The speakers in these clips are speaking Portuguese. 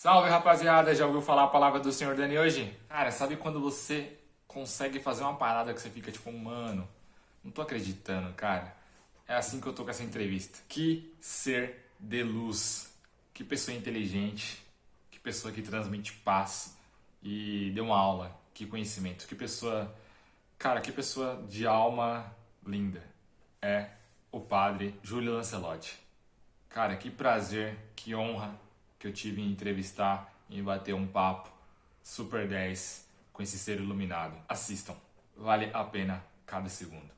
Salve, rapaziada! Já ouviu falar a palavra do Senhor Dani hoje? Cara, sabe quando você consegue fazer uma parada que você fica tipo, mano, não tô acreditando, cara. É assim que eu tô com essa entrevista. Que ser de luz. Que pessoa inteligente. Que pessoa que transmite paz. E deu uma aula. Que conhecimento. Que pessoa. Cara, que pessoa de alma linda. É o padre Júlio Lancelotti. Cara, que prazer, que honra que eu tive em entrevistar e bater um papo super 10 com esse ser iluminado. Assistam, vale a pena cada segundo.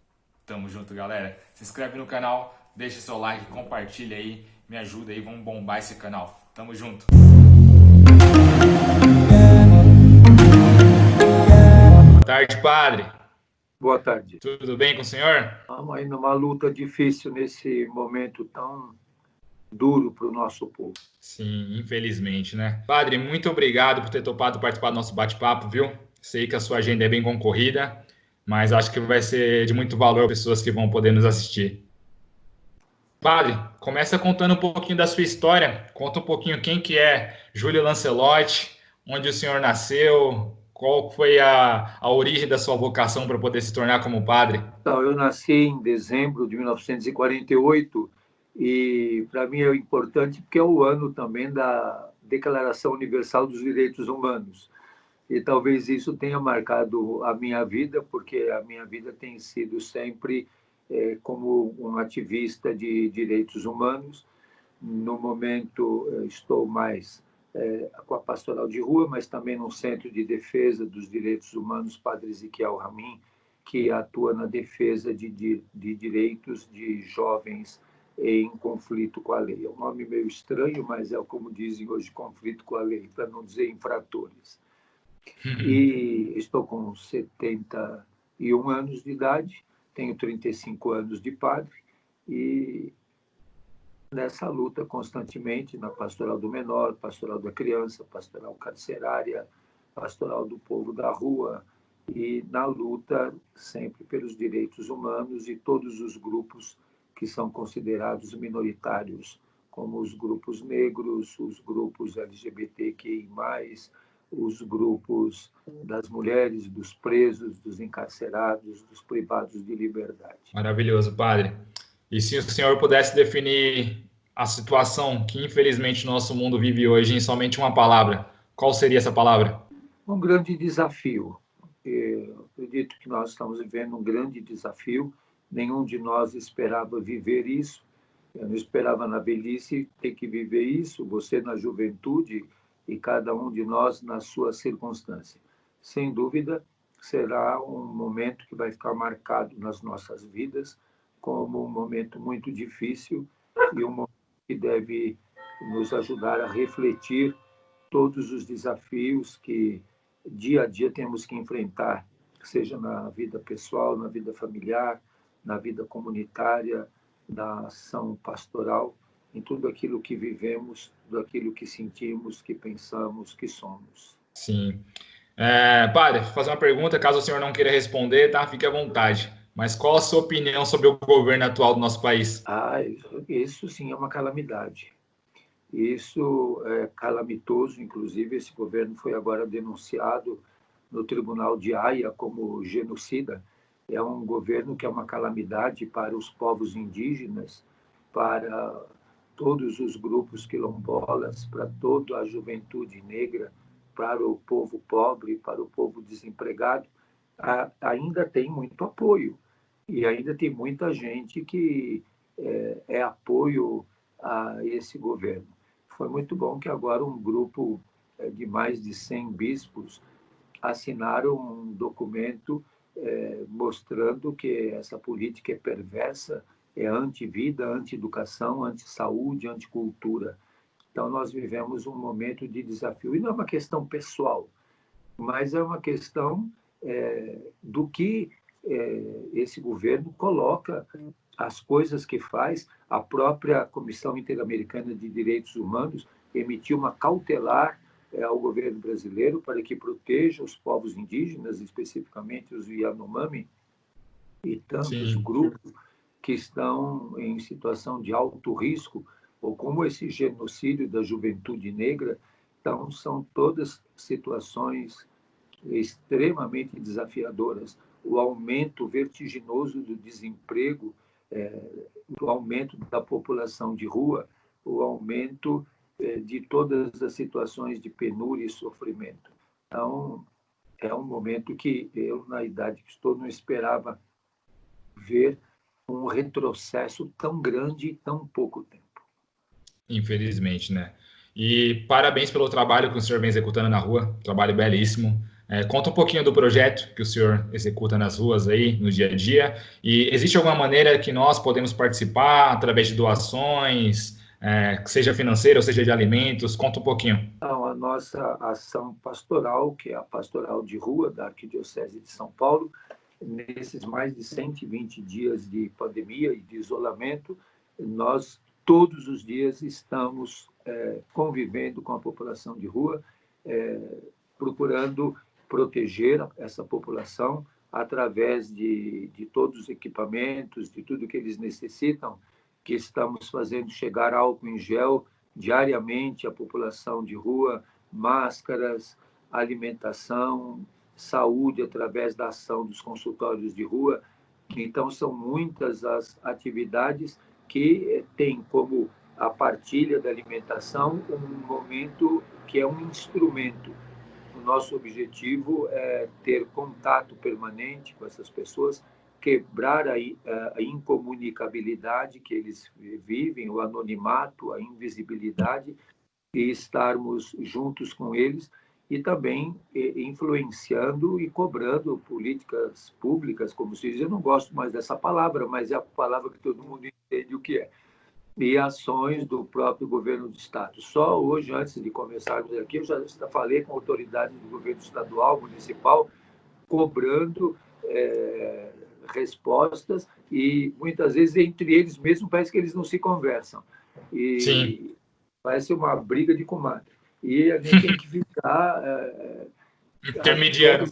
Tamo junto, galera. Se inscreve no canal, deixa seu like, compartilha aí, me ajuda aí, vamos bombar esse canal. Tamo junto. Boa tarde, padre. Boa tarde. Tudo bem com o senhor? Estamos aí numa luta difícil nesse momento tão duro para o nosso povo. Sim, infelizmente, né? Padre, muito obrigado por ter topado participar do nosso bate-papo, viu? Sei que a sua agenda é bem concorrida, mas acho que vai ser de muito valor para pessoas que vão poder nos assistir. Padre, começa contando um pouquinho da sua história. Conta um pouquinho quem que é Júlio Lancelotti, onde o senhor nasceu, qual foi a origem da sua vocação para poder se tornar como padre. Então, eu nasci em dezembro de 1948 e para mim é importante porque é o ano também da Declaração Universal dos Direitos Humanos. E talvez isso tenha marcado a minha vida, porque a minha vida tem sido sempre como um ativista de direitos humanos. No momento, estou mais com a pastoral de rua, mas também no Centro de Defesa dos Direitos Humanos Padre Ezequiel Ramin, que atua na defesa de direitos de jovens em conflito com a lei. É um nome meio estranho, mas é como dizem hoje, conflito com a lei, para não dizer infratores. E estou com 71 anos de idade, tenho 35 anos de padre e nessa luta constantemente na pastoral do menor, pastoral da criança, pastoral carcerária, pastoral do povo da rua e na luta sempre pelos direitos humanos e todos os grupos que são considerados minoritários, como os grupos negros, os grupos LGBTQI+, os grupos das mulheres, dos presos, dos encarcerados, dos privados de liberdade. Maravilhoso, padre. E se o senhor pudesse definir a situação que infelizmente nosso mundo vive hoje em somente uma palavra, qual seria essa palavra? Um grande desafio. Eu acredito que nós estamos vivendo um grande desafio. Nenhum de nós esperava viver isso. Eu não esperava na velhice ter que viver isso, você na juventude e cada um de nós na sua circunstância. Sem dúvida, será um momento que vai ficar marcado nas nossas vidas como um momento muito difícil e um momento que deve nos ajudar a refletir todos os desafios que dia a dia temos que enfrentar, seja na vida pessoal, na vida familiar, na vida comunitária, na ação pastoral, em tudo aquilo que vivemos, tudo aquilo que sentimos, que pensamos, que somos. Sim. Padre, vou fazer uma pergunta, caso o senhor não queira responder, tá? Fique à vontade. Mas qual a sua opinião sobre o governo atual do nosso país? Isso sim é uma calamidade. Isso é calamitoso, inclusive esse governo foi agora denunciado no Tribunal de Haia como genocida. É um governo que é uma calamidade para os povos indígenas, para todos os grupos quilombolas, para toda a juventude negra, para o povo pobre, para o povo desempregado. Ainda tem muito apoio e ainda tem muita gente que é apoio a esse governo. Foi muito bom que agora um grupo de mais de 100 bispos assinaram um documento mostrando que essa política é perversa, é anti-vida, anti-educação, anti-saúde, anti-cultura. Então, nós vivemos um momento de desafio. E não é uma questão pessoal, mas é uma questão do que esse governo coloca, as coisas que faz. A própria Comissão Interamericana de Direitos Humanos emitiu uma cautelar ao governo brasileiro para que proteja os povos indígenas, especificamente os Yanomami e tantos Sim, grupos que estão em situação de alto risco, ou como esse genocídio da juventude negra, Então, são todas situações extremamente desafiadoras. O aumento vertiginoso do desemprego, o aumento da população de rua, o aumento de todas as situações de penúria e sofrimento. Então, é um momento que eu, na idade que estou, não esperava ver um retrocesso tão grande em tão pouco tempo. Infelizmente, né? E parabéns pelo trabalho que o senhor vem executando na rua, trabalho belíssimo. Conta um pouquinho do projeto que o senhor executa nas ruas aí, no dia a dia. E existe alguma maneira que nós podemos participar através de doações, seja financeira ou seja de alimentos? Conta um pouquinho. Então, a nossa ação pastoral, que é a pastoral de rua da Arquidiocese de São Paulo, nesses mais de 120 dias de pandemia e de isolamento, nós todos os dias estamos convivendo com a população de rua, procurando proteger essa população através de todos os equipamentos, de tudo que eles necessitam, que estamos fazendo chegar álcool em gel diariamente à população de rua, máscaras, alimentação, saúde através da ação dos consultórios de rua. Então, são muitas as atividades que têm como a partilha da alimentação um momento que é um instrumento. O nosso objetivo é ter contato permanente com essas pessoas, quebrar a incomunicabilidade que eles vivem, o anonimato, a invisibilidade, e estarmos juntos com eles e também influenciando e cobrando políticas públicas, como se diz. Eu não gosto mais dessa palavra, mas é a palavra que todo mundo entende o que é. E ações do próprio governo do Estado. Só hoje, antes de começarmos aqui, eu já falei com autoridades do governo estadual, municipal, cobrando respostas e, muitas vezes, entre eles mesmos, parece que eles não se conversam. Sim. E parece uma briga de comadre. E a gente tem que ficar Intermediário.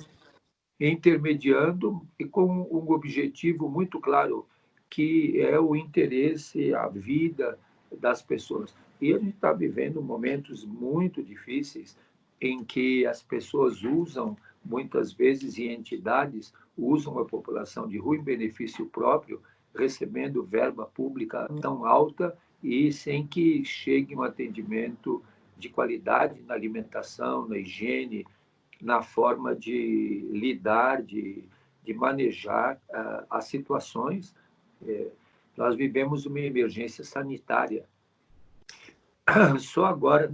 intermediando e com um objetivo muito claro, que é o interesse, a vida das pessoas. E a gente está vivendo momentos muito difíceis em que as pessoas usam, muitas vezes, e entidades usam a população de rua em benefício próprio, recebendo verba pública tão alta e sem que chegue um atendimento de qualidade na alimentação, na higiene, na forma de lidar, de manejar as situações. Nós vivemos uma emergência sanitária. Só agora,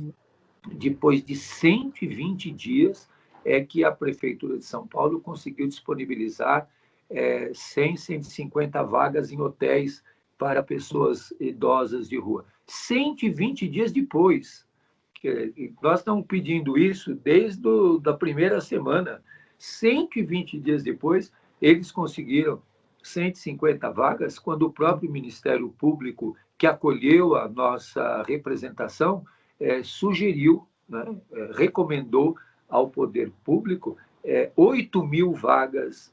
depois de 120 dias, é que a Prefeitura de São Paulo conseguiu disponibilizar 100, 150 vagas em hotéis para pessoas idosas de rua. 120 dias depois. Nós estamos pedindo isso desde a primeira semana. 120 dias depois, eles conseguiram 150 vagas, quando o próprio Ministério Público, que acolheu a nossa representação, sugeriu, né, recomendou ao poder público 8.000 vagas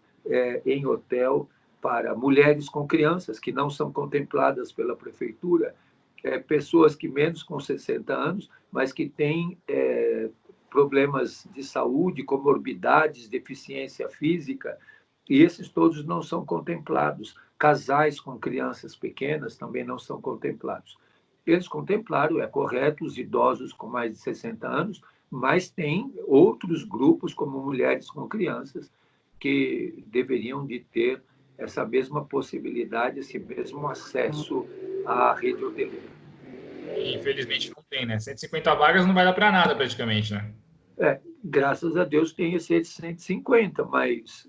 em hotel para mulheres com crianças, que não são contempladas pela prefeitura, pessoas que menos com 60 anos, mas que têm problemas de saúde, comorbidades, deficiência física, e esses todos não são contemplados. Casais com crianças pequenas também não são contemplados. Eles contemplaram, é correto, os idosos com mais de 60 anos, mas tem outros grupos, como mulheres com crianças, que deveriam de ter essa mesma possibilidade, esse mesmo acesso à rede hoteleira. Infelizmente não tem, né? 150 vagas não vai dar para nada praticamente, né? Graças a Deus tem esse 150, mas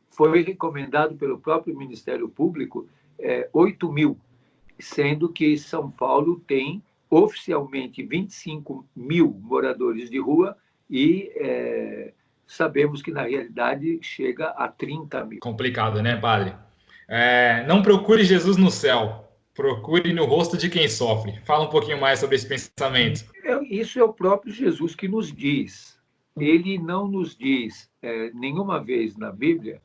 foi recomendado pelo próprio Ministério Público 8.000, sendo que São Paulo tem oficialmente 25.000 moradores de rua e sabemos que na realidade chega a 30.000. Complicado, né, padre? Não procure Jesus no céu, procure no rosto de quem sofre. Fala um pouquinho mais sobre esse pensamento. Isso é o próprio Jesus que nos diz. Ele não nos diz nenhuma vez na Bíblia,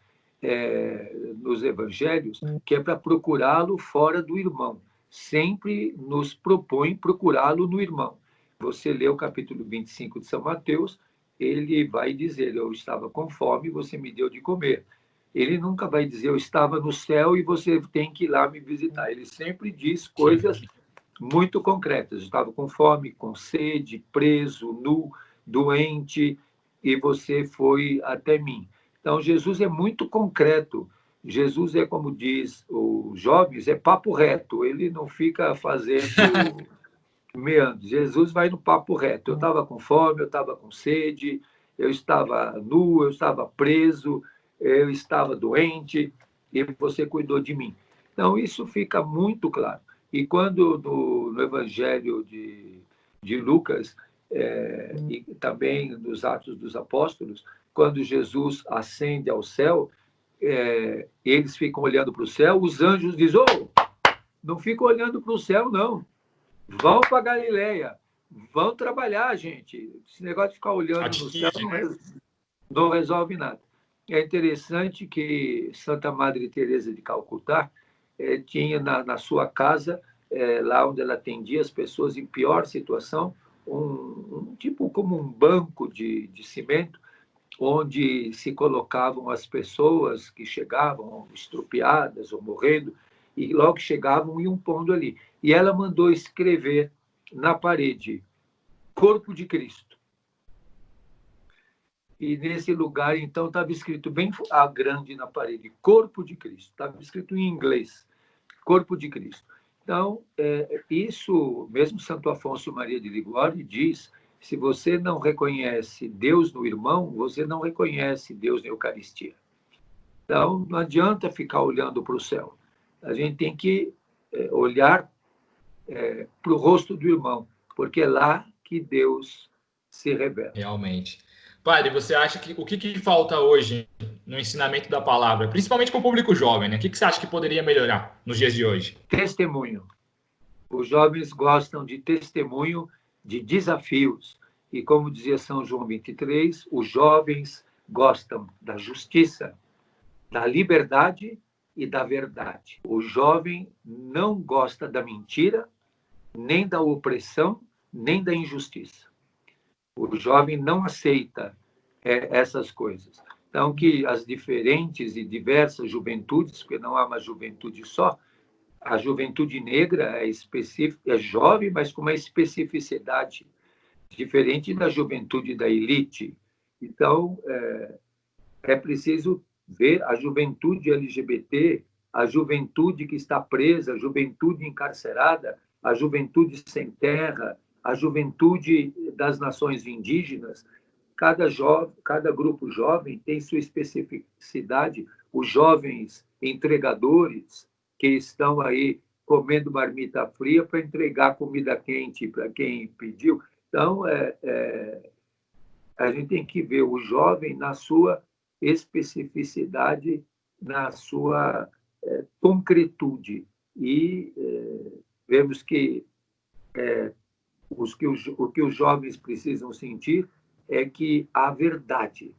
nos evangelhos, que é para procurá-lo fora do irmão. Sempre nos propõe procurá-lo no irmão. você lê o capítulo 25 de São Mateus, ele vai dizer, eu estava com fome e você me deu de comer. Ele nunca vai dizer, eu estava no céu e você tem que ir lá me visitar. Ele sempre diz coisas muito concretas. Eu estava com fome, com sede, preso, nu, doente, e você foi até mim. Então, Jesus é muito concreto. Jesus é, como diz os jovens, é papo reto. Ele não fica fazendo meandros. Jesus vai no papo reto. Eu estava com fome, eu estava com sede, eu estava nu, eu estava preso, eu estava doente, e você cuidou de mim. Então, isso fica muito claro. E quando no Evangelho de Lucas, e também nos Atos dos Apóstolos, quando Jesus ascende ao céu, eles ficam olhando para o céu, os anjos dizem, oh, não fica olhando para o céu, não. Vão para Galileia, vão trabalhar, gente. Esse negócio de ficar olhando no céu Atitude, né? não resolve nada. É interessante que Santa Madre Teresa de Calcutá tinha na sua casa, lá onde ela atendia as pessoas em pior situação, tipo como um banco de cimento, onde se colocavam as pessoas que chegavam estrupiadas ou morrendo, e logo que chegavam iam pondo ali. E ela mandou escrever na parede, Corpo de Cristo. E nesse lugar, então, estava escrito bem grande na parede, Corpo de Cristo. Estava escrito em inglês, Corpo de Cristo. Então, isso, mesmo Santo Afonso Maria de Ligório diz, se você não reconhece Deus no irmão, você não reconhece Deus na Eucaristia. Então, não adianta ficar olhando para o céu. A gente tem que olhar para o rosto do irmão, porque é lá que Deus se revela. Realmente. Padre, você acha que o que falta hoje no ensinamento da palavra, principalmente para o público jovem, né? O que você acha que poderia melhorar nos dias de hoje? Testemunho. Os jovens gostam de testemunho, de desafios. E como dizia São João 23, os jovens gostam da justiça, da liberdade e da verdade. O jovem não gosta da mentira, nem da opressão, nem da injustiça. O jovem não aceita essas coisas. Então, que as diferentes e diversas juventudes, porque não há uma juventude só, a juventude negra é jovem, mas com uma especificidade diferente da juventude da elite. Então, é preciso ver a juventude LGBT, a juventude que está presa, a juventude encarcerada, a juventude sem terra, a juventude das nações indígenas. Cada grupo jovem tem sua especificidade. Os jovens entregadores que estão aí comendo marmita fria para entregar comida quente para quem pediu. Então, a gente tem que ver o jovem na sua especificidade, na sua concretude. E vemos que o que os jovens precisam sentir é que a verdade,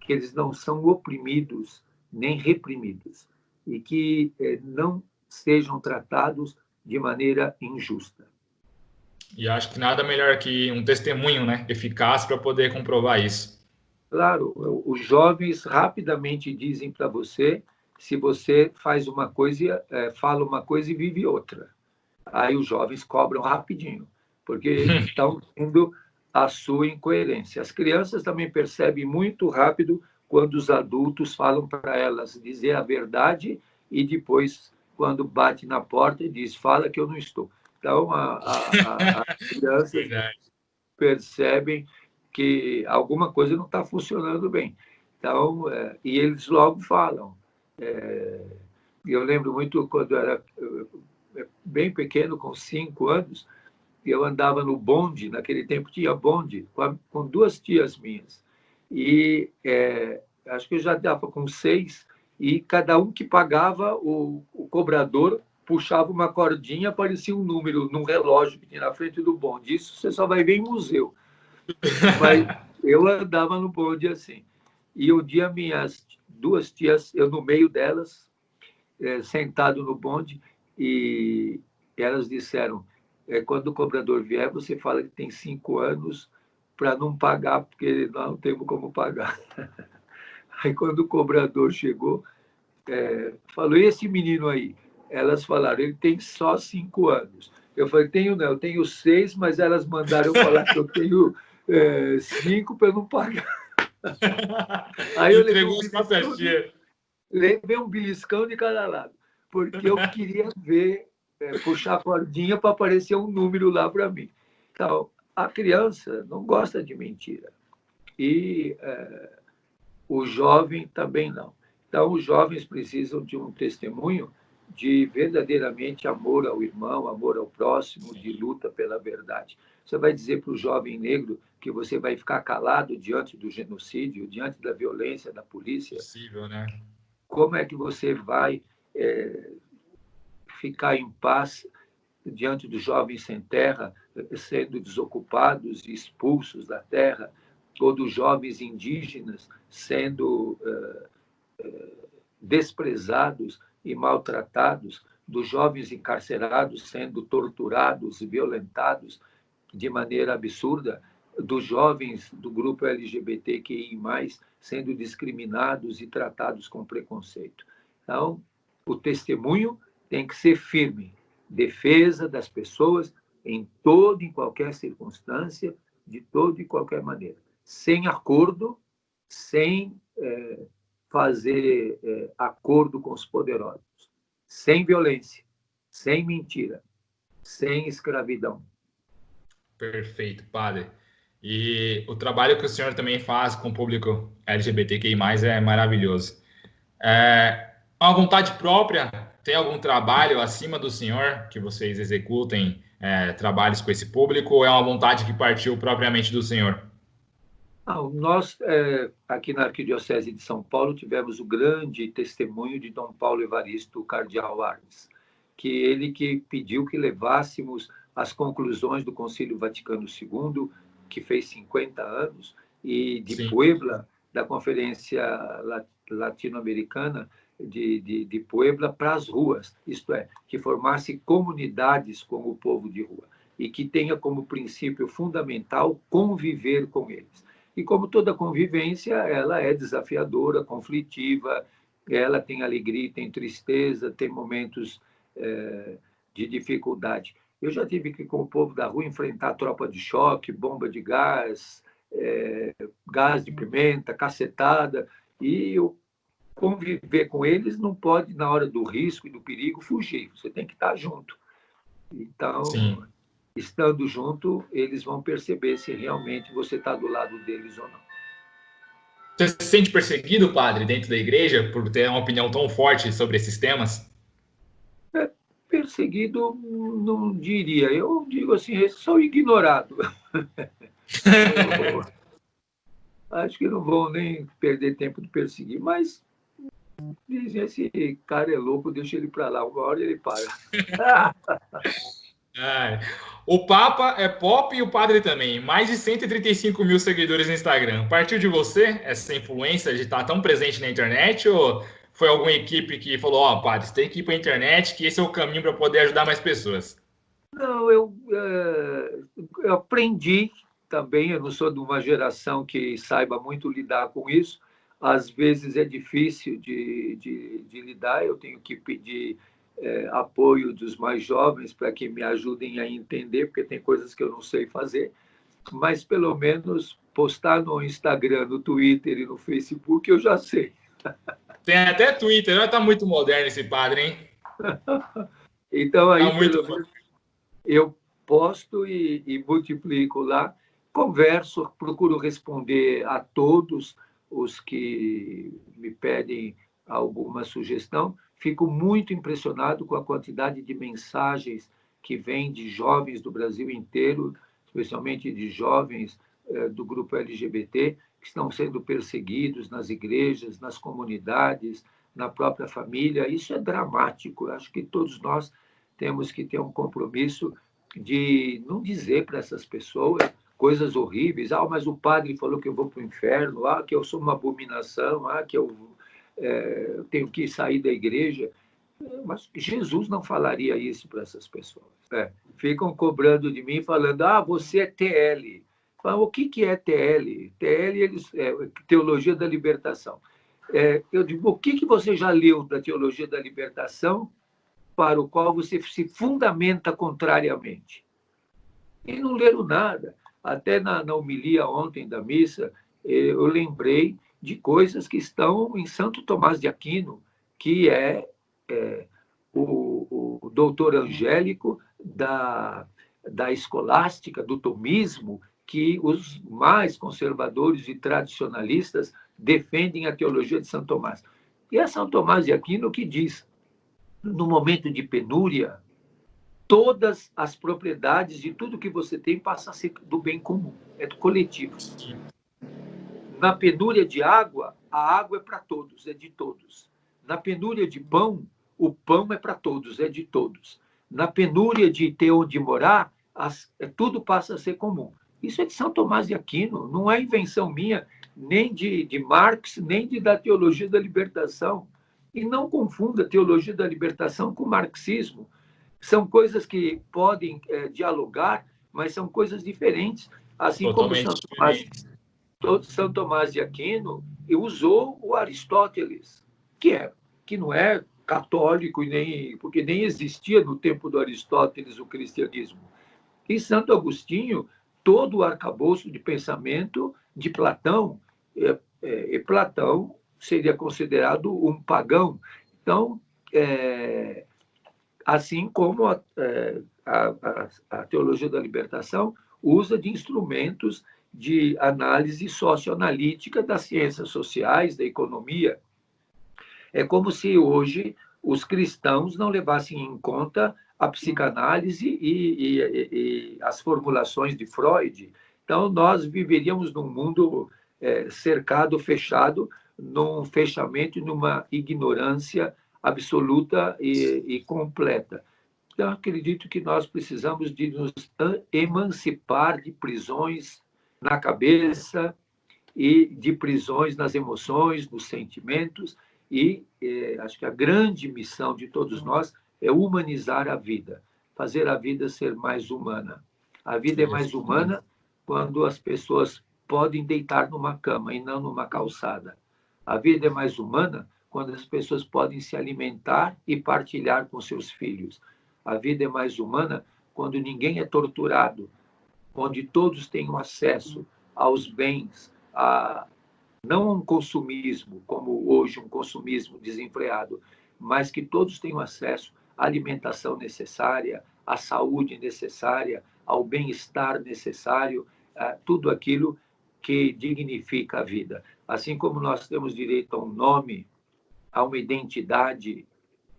que eles não são oprimidos nem reprimidos, e que não sejam tratados de maneira injusta. E acho que nada melhor que um testemunho, né, eficaz para poder comprovar isso. Claro, os jovens rapidamente dizem para você se você faz uma coisa, fala uma coisa e vive outra. Aí os jovens cobram rapidinho, porque estão tendo a sua incoerência. As crianças também percebem muito rápido quando os adultos falam para elas dizer a verdade e depois, quando bate na porta, diz, fala que eu não estou. Então, as crianças percebem que alguma coisa não está funcionando bem. Então, e eles logo falam. Eu lembro muito quando eu era bem pequeno, com 5 anos, eu andava no bonde, naquele tempo tinha bonde, com 2 tias minhas. E acho que eu já estava com 6, e cada um que pagava, o cobrador puxava uma cordinha, aparecia um número num relógio que tinha na frente do bonde. Isso você só vai ver em museu. Mas eu andava no bonde assim. E um dia minhas 2 tias, eu no meio delas, sentado no bonde, e elas disseram, quando o cobrador vier, você fala que tem 5 anos para não pagar, porque nós não temos como pagar. Aí, quando o cobrador chegou, falou, e esse menino aí? Elas falaram, ele tem só 5 anos. Eu falei, tenho não, eu tenho 6, mas elas mandaram eu falar que eu tenho 5 para não pagar. Aí eu Entregou as passagens. levei um beliscão de cada lado, porque eu queria ver, puxar a cordinha para aparecer um número lá para mim. Então, a criança não gosta de mentira. E o jovem também não. Então, os jovens precisam de um testemunho de verdadeiramente amor ao irmão, amor ao próximo, de luta pela verdade. Você vai dizer para o jovem negro que você vai ficar calado diante do genocídio, diante da violência da polícia? Possível, né? Como é que você vai é, ficar em paz diante dos jovens sem terra, sendo desocupados e expulsos da terra, ou dos jovens indígenas sendo desprezados e maltratados, dos jovens encarcerados sendo torturados e violentados de maneira absurda, dos jovens do grupo LGBTQI+, sendo discriminados e tratados com preconceito. Então, o testemunho tem que ser firme, defesa das pessoas em toda e qualquer circunstância, de toda e qualquer maneira, sem acordo, sem fazer acordo com os poderosos, sem violência, sem mentira, sem escravidão. Perfeito, padre. E o trabalho que o senhor também faz com o público LGBTQI+, é maravilhoso. Uma vontade própria? Tem algum trabalho acima do senhor que vocês executem trabalhos com esse público, ou é uma vontade que partiu propriamente do senhor? Nós, aqui na Arquidiocese de São Paulo, tivemos o grande testemunho de Dom Paulo Evaristo Cardeal Arnes, que ele que pediu que levássemos as conclusões do Concílio Vaticano II, que fez 50 anos, e de Sim. Puebla, da Conferência Latino-Americana de Puebla, para as ruas, isto é, que formasse comunidades com o povo de rua, e que tenha como princípio fundamental conviver com eles. E como toda convivência, ela é desafiadora, conflitiva, ela tem alegria, tem tristeza, tem momentos de dificuldade. Eu já tive que, com o povo da rua, enfrentar tropa de choque, bomba de gás, gás de pimenta, cacetada, e eu conviver com eles não pode, na hora do risco e do perigo, fugir. Você tem que estar junto. Então, Sim. estando junto, eles vão perceber se realmente você está do lado deles ou não. Você se sente perseguido, padre, dentro da igreja, por ter uma opinião tão forte sobre esses temas? Perseguido, não diria. Eu digo assim, sou ignorado. Eu acho que não vão nem perder tempo de perseguir, mas dizem, esse cara é louco, deixa ele para lá, uma hora ele para. O Papa é pop e o padre também. Mais de 135 mil seguidores no Instagram. Partiu de você essa influência de estar tão presente na internet, ou foi alguma equipe que falou, padre, você tem que ir para a internet, que esse é o caminho para poder ajudar mais pessoas? Não, eu aprendi também, eu não sou de uma geração que saiba muito lidar com isso. Às vezes é difícil de lidar, eu tenho que pedir apoio dos mais jovens para que me ajudem a entender, porque tem coisas que eu não sei fazer, mas pelo menos postar no Instagram, no Twitter e no Facebook eu já sei. Tem até Twitter, já tá muito moderno esse padre, hein? Então Tá aí muito. pelo menos eu posto e multiplico lá, converso, procuro responder a todos os que me pedem alguma sugestão. Fico muito impressionado com a quantidade de mensagens que vêm de jovens do Brasil inteiro, especialmente de jovens do grupo LGBT, que estão sendo perseguidos nas igrejas, nas comunidades, na própria família. Isso é dramático. Eu acho que todos nós temos que ter um compromisso de não dizer para essas pessoas coisas horríveis. Mas o padre falou que eu vou para o inferno, que eu sou uma abominação, que eu tenho que sair da igreja. Mas Jesus não falaria isso para essas pessoas. Ficam cobrando de mim, falando, você é TL. Falo, o que é TL? TL é Teologia da Libertação. Eu digo, o que você já leu da Teologia da Libertação para o qual você se fundamenta contrariamente? E não leram nada. Até na homilia ontem da missa, eu lembrei de coisas que estão em Santo Tomás de Aquino, que é o doutor Angélico da escolástica, do tomismo, que os mais conservadores e tradicionalistas defendem a teologia de São Tomás. E é São Tomás de Aquino que diz, no momento de penúria, todas as propriedades de tudo que você tem passam a ser do bem comum, é do coletivo. Na penúria de água, a água é para todos, é de todos. Na penúria de pão, o pão é para todos, é de todos. Na penúria de ter onde morar, tudo passa a ser comum. Isso é de São Tomás de Aquino, não é invenção minha, nem de Marx, nem da teologia da libertação. E não confunda a teologia da libertação com o marxismo. São coisas que podem dialogar, mas são coisas diferentes. Assim como São Tomás de Aquino usou o Aristóteles, que não é católico, porque nem existia no tempo do Aristóteles o cristianismo. E Santo Agostinho, todo o arcabouço de pensamento de Platão, Platão seria considerado um pagão. Então, assim como a teologia da libertação usa de instrumentos de análise socioanalítica das ciências sociais, da economia. É como se hoje os cristãos não levassem em conta a psicanálise e as formulações de Freud. Então, nós viveríamos num mundo cercado, fechado, num fechamento e numa ignorância absoluta e completa. Então, acredito que nós precisamos de nos emancipar de prisões na cabeça e de prisões nas emoções, nos sentimentos, e acho que a grande missão de todos nós é humanizar a vida, fazer a vida ser mais humana. A vida é mais humana quando as pessoas podem deitar numa cama e não numa calçada. A vida é mais humana quando as pessoas podem se alimentar e partilhar com seus filhos. A vida é mais humana quando ninguém é torturado, onde todos tenham acesso aos bens, não um consumismo, como hoje um consumismo desenfreado, mas que todos tenham acesso à alimentação necessária, à saúde necessária, ao bem-estar necessário, a tudo aquilo que dignifica a vida. Assim como nós temos direito a um nome, a uma identidade,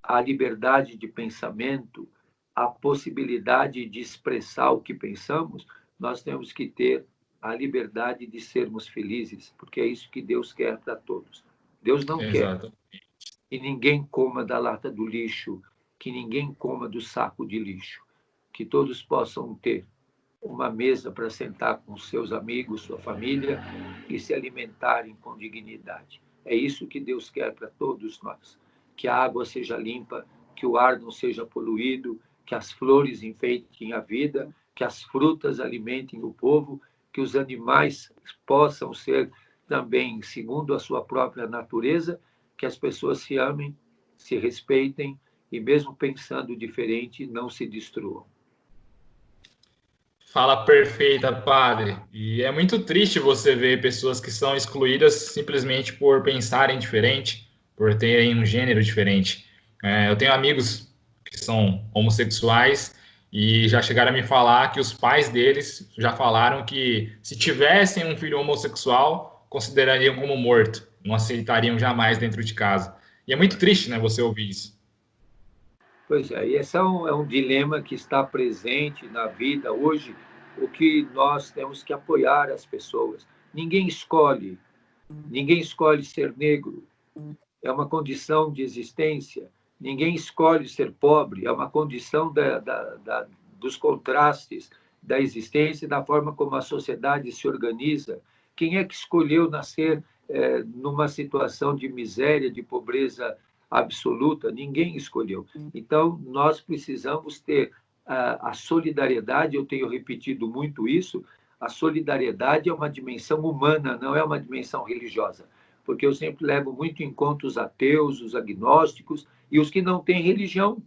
à liberdade de pensamento, à possibilidade de expressar o que pensamos, nós temos que ter a liberdade de sermos felizes, porque é isso que Deus quer para todos. Deus não quer que ninguém coma da lata do lixo, que ninguém coma do saco de lixo, que todos possam ter uma mesa para sentar com seus amigos, sua família e se alimentarem com dignidade. É isso que Deus quer para todos nós. Que a água seja limpa, que o ar não seja poluído, que as flores enfeitem a vida, que as frutas alimentem o povo, que os animais possam ser também segundo a sua própria natureza, que as pessoas se amem, se respeitem e, mesmo pensando diferente, não se destruam. Fala perfeita, padre. E é muito triste você ver pessoas que são excluídas simplesmente por pensarem diferente, por terem um gênero diferente. Eu tenho amigos que são homossexuais e já chegaram a me falar que os pais deles já falaram que se tivessem um filho homossexual, considerariam como morto, não aceitariam jamais dentro de casa. E é muito triste, né, você ouvir isso. Pois é, e esse é um dilema que está presente na vida hoje, o que nós temos que apoiar as pessoas. Ninguém escolhe ser negro, é uma condição de existência. Ninguém escolhe ser pobre, é uma condição dos contrastes da existência e da forma como a sociedade se organiza. Quem é que escolheu nascer numa situação de miséria, de pobreza absoluta, ninguém escolheu. Então, nós precisamos ter a solidariedade, eu tenho repetido muito isso, a solidariedade é uma dimensão humana, não é uma dimensão religiosa, porque eu sempre levo muito em conta os ateus, os agnósticos e os que não têm religião.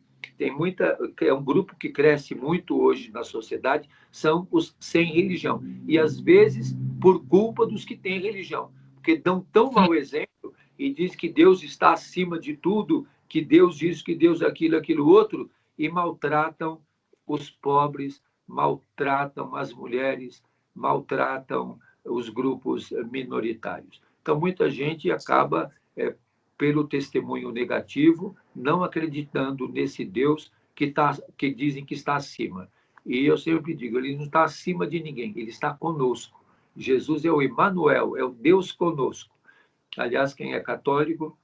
É um grupo que cresce muito hoje na sociedade, são os sem religião. E, às vezes, por culpa dos que têm religião, porque dão tão mau exemplo e diz que Deus está acima de tudo, que Deus diz que Deus aquilo, aquilo outro, e maltratam os pobres, maltratam as mulheres, maltratam os grupos minoritários. Então, muita gente acaba, pelo testemunho negativo, não acreditando nesse Deus que dizem que está acima. E eu sempre digo, ele não está acima de ninguém, ele está conosco. Jesus é o Emanuel, é o Deus conosco. Aliás, quem é católico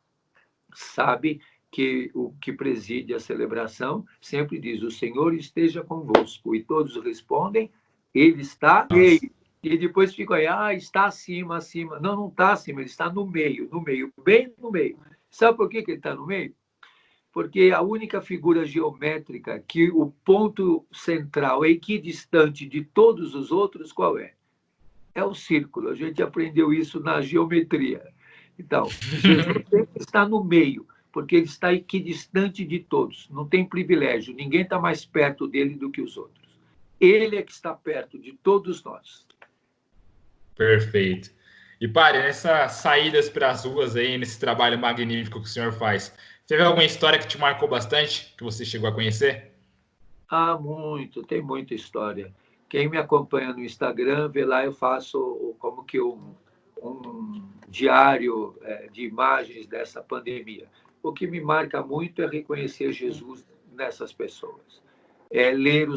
sabe que o que preside a celebração sempre diz: o Senhor esteja convosco. E todos respondem: ele está no meio. E depois ficam aí: está acima, acima. Não, não está acima, ele está no meio, bem no meio. Sabe por que ele está no meio? Porque a única figura geométrica que o ponto central é equidistante de todos os outros, qual é? É o círculo. A gente aprendeu isso na geometria. Então, Jesus sempre está no meio, porque ele está equidistante de todos. Não tem privilégio. Ninguém está mais perto dele do que os outros. Ele é que está perto de todos nós. Perfeito. E, padre, nessas saídas para as ruas aí, nesse trabalho magnífico que o senhor faz, teve alguma história que te marcou bastante, que você chegou a conhecer? Muito, tem muita história. Quem me acompanha no Instagram, vê lá, eu faço como que um diário de imagens dessa pandemia. O que me marca muito é reconhecer Jesus nessas pessoas. É ler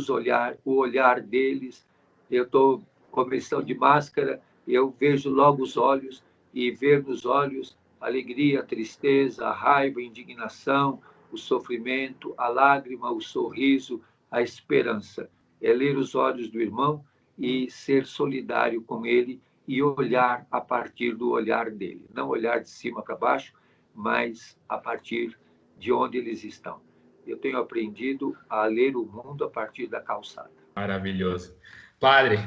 o olhar deles. Eu estou com questão de máscara, eu vejo logo os olhos e ver nos olhos a alegria, a tristeza, a raiva, a indignação, o sofrimento, a lágrima, o sorriso, a esperança. É ler os olhos do irmão e ser solidário com ele e olhar a partir do olhar dele. Não olhar de cima para baixo, mas a partir de onde eles estão. Eu tenho aprendido a ler o mundo a partir da calçada. Maravilhoso. Padre,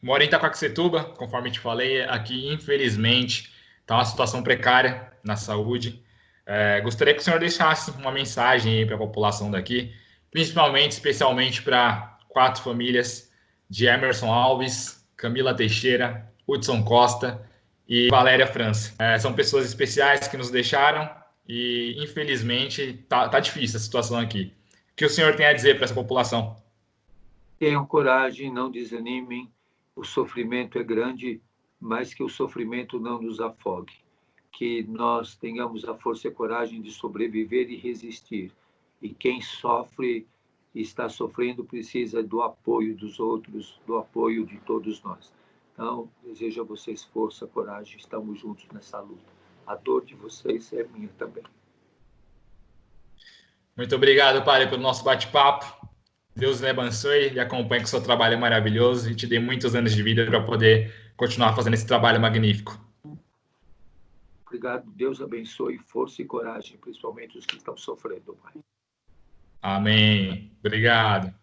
moro em Itaquaquecetuba, conforme te falei, aqui infelizmente está uma situação precária na saúde. Gostaria que o senhor deixasse uma mensagem para a população daqui, principalmente, especialmente para 4 famílias de Emerson Alves, Camila Teixeira, Hudson Costa e Valéria França. São pessoas especiais que nos deixaram e infelizmente tá difícil a situação aqui. O que o senhor tem a dizer para essa população? Tenham coragem, não desanimem. O sofrimento é grande, mas que o sofrimento não nos afogue. Que nós tenhamos a força e a coragem de sobreviver e resistir. E quem sofre e está sofrendo precisa do apoio dos outros, do apoio de todos nós. Então, desejo a vocês força, coragem, estamos juntos nessa luta. A dor de vocês é minha também. Muito obrigado, padre, pelo nosso bate-papo. Deus lhe abençoe, lhe acompanhe com o seu trabalho maravilhoso e te dê muitos anos de vida para poder continuar fazendo esse trabalho magnífico. Obrigado. Deus abençoe, força e coragem, principalmente os que estão sofrendo, Pai. Amém. Obrigado.